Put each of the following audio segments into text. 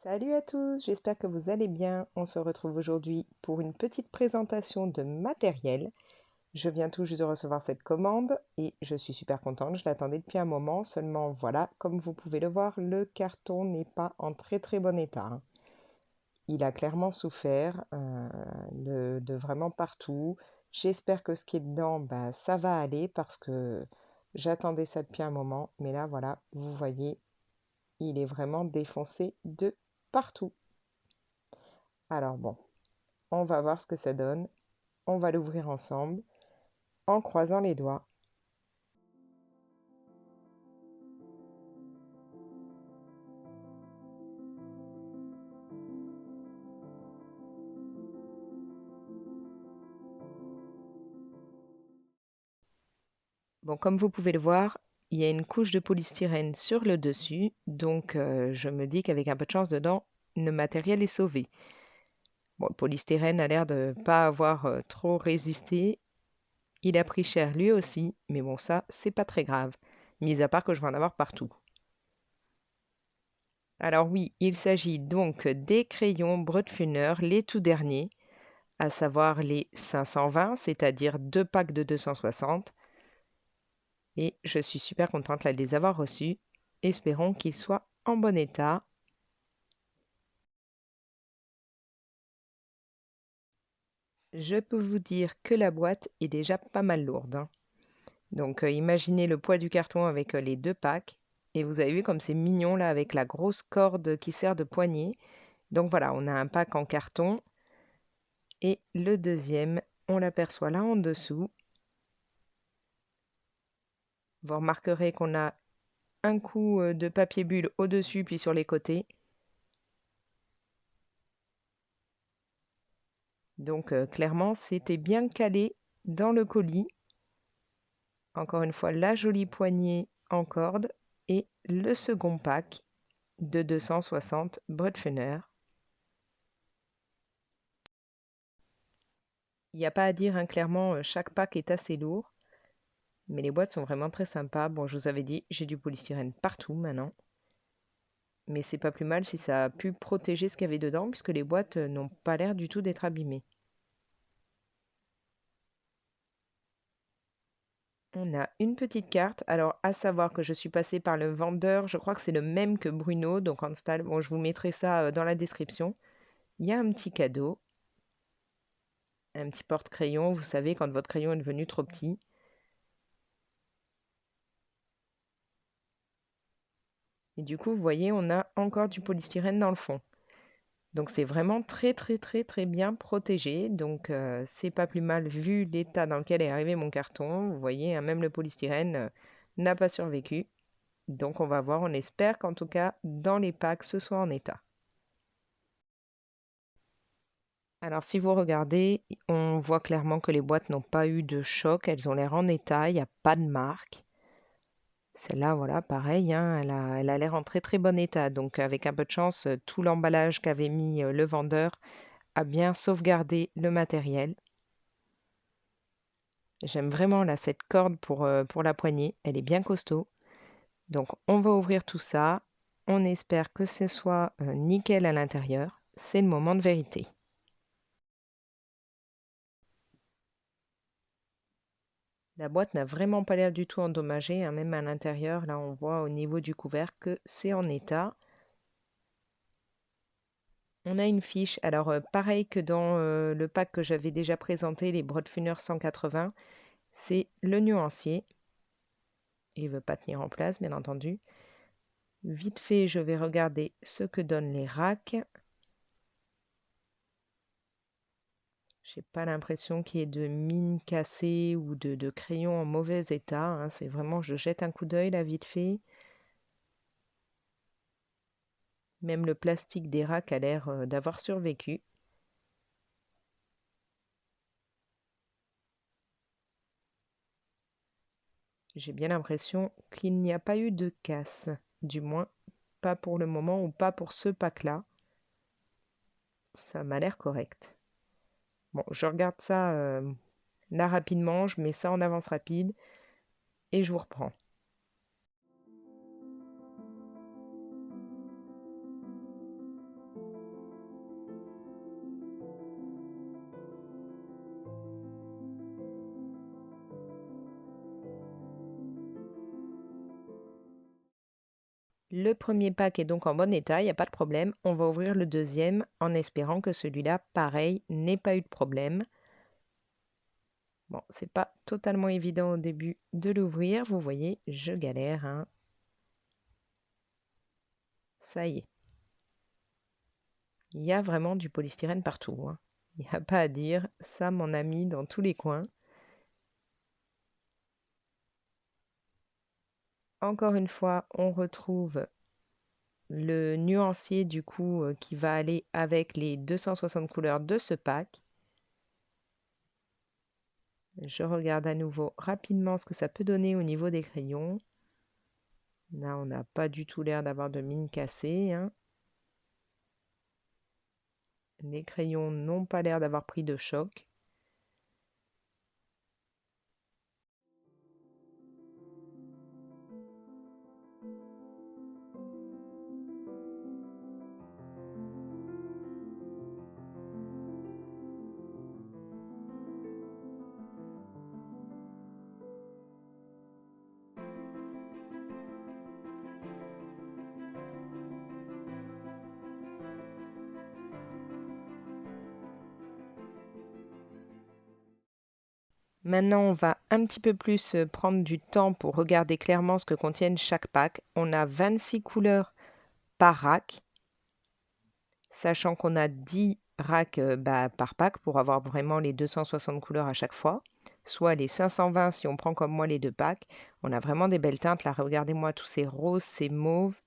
Salut à tous, j'espère que vous allez bien. On se retrouve aujourd'hui pour une petite présentation de matériel. Je viens tout juste de recevoir cette commande et je suis super contente, je l'attendais depuis un moment. Seulement voilà, comme vous pouvez le voir, le carton n'est pas en très bon état, hein. Il a clairement souffert de vraiment partout. J'espère que ce qui est dedans, bah, ça va aller parce que j'attendais ça depuis un moment. Mais là voilà, vous voyez, il est vraiment défoncé de partout. Alors bon, on va voir ce que ça donne. On va l'ouvrir ensemble en croisant les doigts. Bon, comme vous pouvez le voir, il y a une couche de polystyrène sur le dessus, donc je me dis qu'avec un peu de chance dedans, le matériel est sauvé. Bon, le polystyrène a l'air de ne pas avoir trop résisté. Il a pris cher lui aussi, mais bon, ça, c'est pas très grave, mis à part que je vais en avoir partout. Alors oui, il s'agit donc des crayons Brodfunner, les tout derniers, à savoir les 520, c'est-à-dire 2 packs de 260. Et je suis super contente là, de les avoir reçus. Espérons qu'ils soient en bon état. Je peux vous dire que la boîte est déjà pas mal lourde, hein. Donc imaginez le poids du carton avec les 2 packs. Et vous avez vu comme c'est mignon là avec la grosse corde qui sert de poignée. Donc voilà, on a un pack en carton. Et le deuxième, on l'aperçoit là en dessous. Vous remarquerez qu'on a un coup de papier bulle au-dessus puis sur les côtés. Donc clairement, c'était bien calé dans le colis. Encore une fois, la jolie poignée en corde et le second pack de 260 Brodfunner. Il n'y a pas à dire, hein, clairement, chaque pack est assez lourd. Mais les boîtes sont vraiment très sympas. Bon, je vous avais dit, j'ai du polystyrène partout maintenant. Mais c'est pas plus mal si ça a pu protéger ce qu'il y avait dedans, puisque les boîtes n'ont pas l'air du tout d'être abîmées. On a une petite carte. Alors, à savoir que je suis passée par le vendeur. Je crois que c'est le même que Bruno, donc en style. Bon, je vous mettrai ça dans la description. Il y a un petit cadeau. Un petit porte-crayon, vous savez, quand votre crayon est devenu trop petit. Et du coup, vous voyez, on a encore du polystyrène dans le fond. Donc c'est vraiment très bien protégé. Donc c'est pas plus mal vu l'état dans lequel est arrivé mon carton. Vous voyez, hein, même le polystyrène n'a pas survécu. Donc on va voir, on espère qu'en tout cas, dans les packs, ce soit en état. Alors si vous regardez, on voit clairement que les boîtes n'ont pas eu de choc. Elles ont l'air en état, il n'y a pas de marque. Celle-là, voilà, pareil, hein, elle a l'air en très bon état. Donc avec un peu de chance, tout l'emballage qu'avait mis le vendeur a bien sauvegardé le matériel. J'aime vraiment là cette corde pour la poignée, elle est bien costaud. Donc on va ouvrir tout ça. On espère que ce soit nickel à l'intérieur. C'est le moment de vérité. La boîte n'a vraiment pas l'air du tout endommagée, hein, même à l'intérieur, là on voit au niveau du couvercle que c'est en état. On a une fiche, alors pareil que dans le pack que j'avais déjà présenté, les Brodfunner 180, c'est le nuancier. Il ne veut pas tenir en place, bien entendu. Vite fait, je vais regarder ce que donnent les racks. J'ai pas l'impression qu'il y ait de mine cassée ou de crayon en mauvais état, hein. C'est vraiment, je jette un coup d'œil là vite fait. Même le plastique des racks a l'air d'avoir survécu. J'ai bien l'impression qu'il n'y a pas eu de casse, du moins pas pour le moment ou pas pour ce pack-là. Ça m'a l'air correct. Bon, je regarde ça là rapidement, je mets ça en avance rapide et je vous reprends. Le premier pack est donc en bon état, il n'y a pas de problème. On va ouvrir le deuxième en espérant que celui-là, pareil, n'ait pas eu de problème. Bon, c'est pas totalement évident au début de l'ouvrir. Vous voyez, je galère, hein. Ça y est. Il y a vraiment du polystyrène partout, hein. Il n'y a pas à dire, ça m'en a mis dans tous les coins. Encore une fois, on retrouve le nuancier du coup qui va aller avec les 260 couleurs de ce pack. Je regarde à nouveau rapidement ce que ça peut donner au niveau des crayons. Là, on n'a pas du tout l'air d'avoir de mine cassée, hein. Les crayons n'ont pas l'air d'avoir pris de choc. Maintenant, on va un petit peu plus prendre du temps pour regarder clairement ce que contiennent chaque pack. On a 26 couleurs par rack, sachant qu'on a 10 racks par pack pour avoir vraiment les 260 couleurs à chaque fois, soit les 520 si on prend comme moi les deux packs. On a vraiment des belles teintes là, regardez-moi tous ces roses, ces mauves.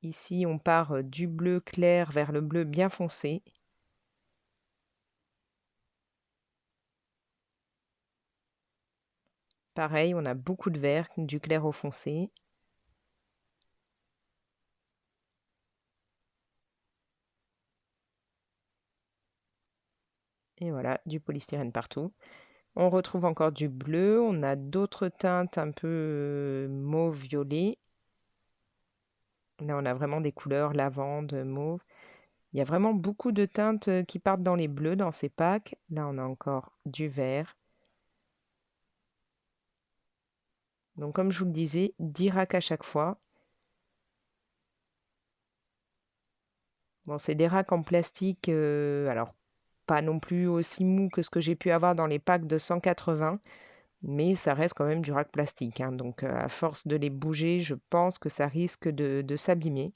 Ici, on part du bleu clair vers le bleu bien foncé. Pareil, on a beaucoup de vert, du clair au foncé. Et voilà, du polystyrène partout. On retrouve encore du bleu, on a d'autres teintes un peu mauve-violet. Là, on a vraiment des couleurs lavande, mauve. Il y a vraiment beaucoup de teintes qui partent dans les bleus dans ces packs. Là, on a encore du vert. Donc, comme je vous le disais, 10 racks à chaque fois. Bon, c'est des racks en plastique, alors pas non plus aussi mou que ce que j'ai pu avoir dans les packs de 180, mais ça reste quand même du rack plastique, hein. Donc, à force de les bouger, je pense que ça risque de s'abîmer.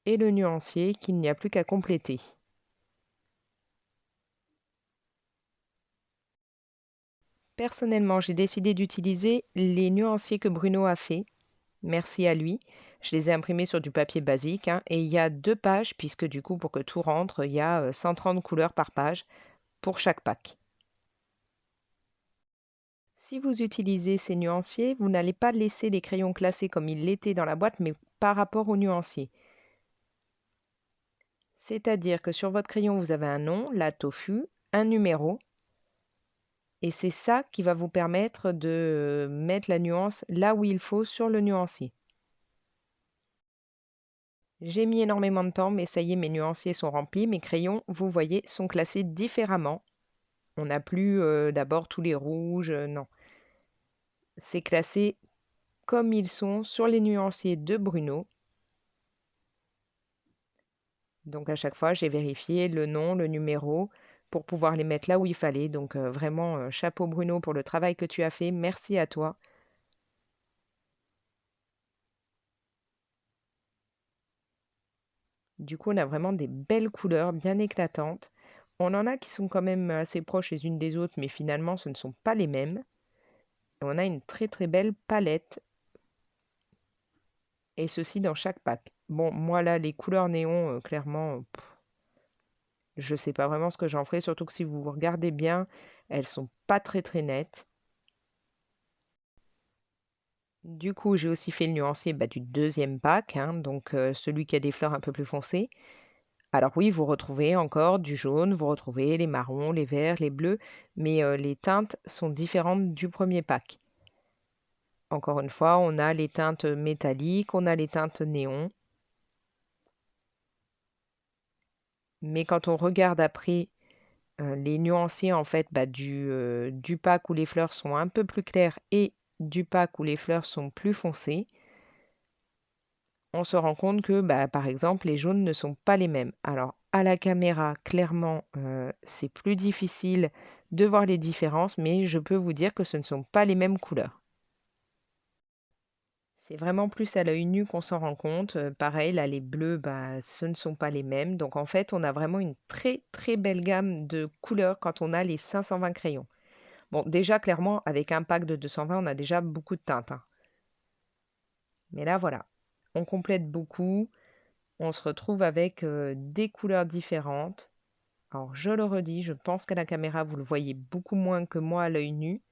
Et le nuancier qu'il n'y a plus qu'à compléter. Personnellement, j'ai décidé d'utiliser les nuanciers que Bruno a fait. Merci à lui. Je les ai imprimés sur du papier basique, hein, et il y a 2 pages, puisque du coup, pour que tout rentre, il y a 130 couleurs par page pour chaque pack. Si vous utilisez ces nuanciers, vous n'allez pas laisser les crayons classés comme ils l'étaient dans la boîte, mais par rapport aux nuanciers. C'est-à-dire que sur votre crayon, vous avez un nom, la tofu, un numéro, et c'est ça qui va vous permettre de mettre la nuance là où il faut sur le nuancier. J'ai mis énormément de temps, mais ça y est, mes nuanciers sont remplis. Mes crayons, vous voyez, sont classés différemment. On n'a plus d'abord tous les rouges, non. C'est classé comme ils sont sur les nuanciers de Bruno. Donc à chaque fois, j'ai vérifié le nom, le numéro pour pouvoir les mettre là où il fallait. Donc vraiment, chapeau Bruno pour le travail que tu as fait. Merci à toi. Du coup, on a vraiment des belles couleurs bien éclatantes. On en a qui sont quand même assez proches les unes des autres, mais finalement, ce ne sont pas les mêmes. Et on a une très très belle palette, et ceci dans chaque pack. Bon, moi là, les couleurs néon, clairement, je ne sais pas vraiment ce que j'en ferai, surtout que si vous regardez bien, elles sont pas très très nettes. Du coup, j'ai aussi fait le nuancier du deuxième pack, hein, donc celui qui a des fleurs un peu plus foncées. Alors oui, vous retrouvez encore du jaune, vous retrouvez les marrons, les verts, les bleus, mais les teintes sont différentes du premier pack. Encore une fois, on a les teintes métalliques, on a les teintes néon. Mais quand on regarde après les nuanciers en fait, du pack où les fleurs sont un peu plus claires et du pack où les fleurs sont plus foncées, on se rend compte que, par exemple, les jaunes ne sont pas les mêmes. Alors, à la caméra, clairement, c'est plus difficile de voir les différences, mais je peux vous dire que ce ne sont pas les mêmes couleurs. C'est vraiment plus à l'œil nu qu'on s'en rend compte. Pareil, là, les bleus, ce ne sont pas les mêmes. Donc, en fait, on a vraiment une très, très belle gamme de couleurs quand on a les 520 crayons. Bon, déjà, clairement, avec un pack de 220, on a déjà beaucoup de teintes, hein. Mais là, voilà, on complète beaucoup. On se retrouve avec, des couleurs différentes. Alors je le redis, je pense qu'à la caméra, vous le voyez beaucoup moins que moi à l'œil nu,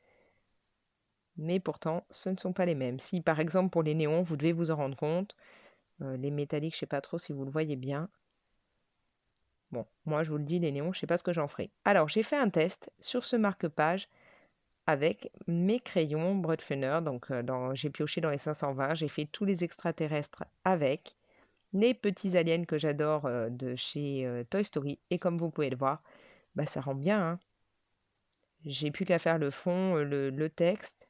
mais pourtant ce ne sont pas les mêmes. Si par exemple pour les néons, vous devez vous en rendre compte, les métalliques, je ne sais pas trop si vous le voyez bien. Bon, moi je vous le dis, les néons, je ne sais pas ce que j'en ferai. Alors j'ai fait un test sur ce marque-page avec mes crayons Brutfuner, donc j'ai pioché dans les 520, j'ai fait tous les extraterrestres avec. Les petits aliens que j'adore de chez Toy Story. Et comme vous pouvez le voir, ça rend bien, hein. J'ai plus qu'à faire le fond, le texte.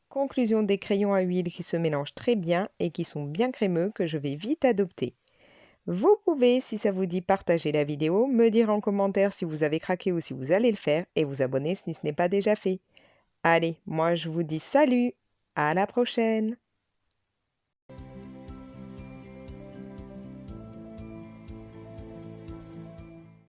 Conclusion des crayons à huile qui se mélangent très bien et qui sont bien crémeux que je vais vite adopter. Vous pouvez, si ça vous dit, partager la vidéo, me dire en commentaire si vous avez craqué ou si vous allez le faire et vous abonner si ce n'est pas déjà fait. Allez, moi je vous dis salut, à la prochaine!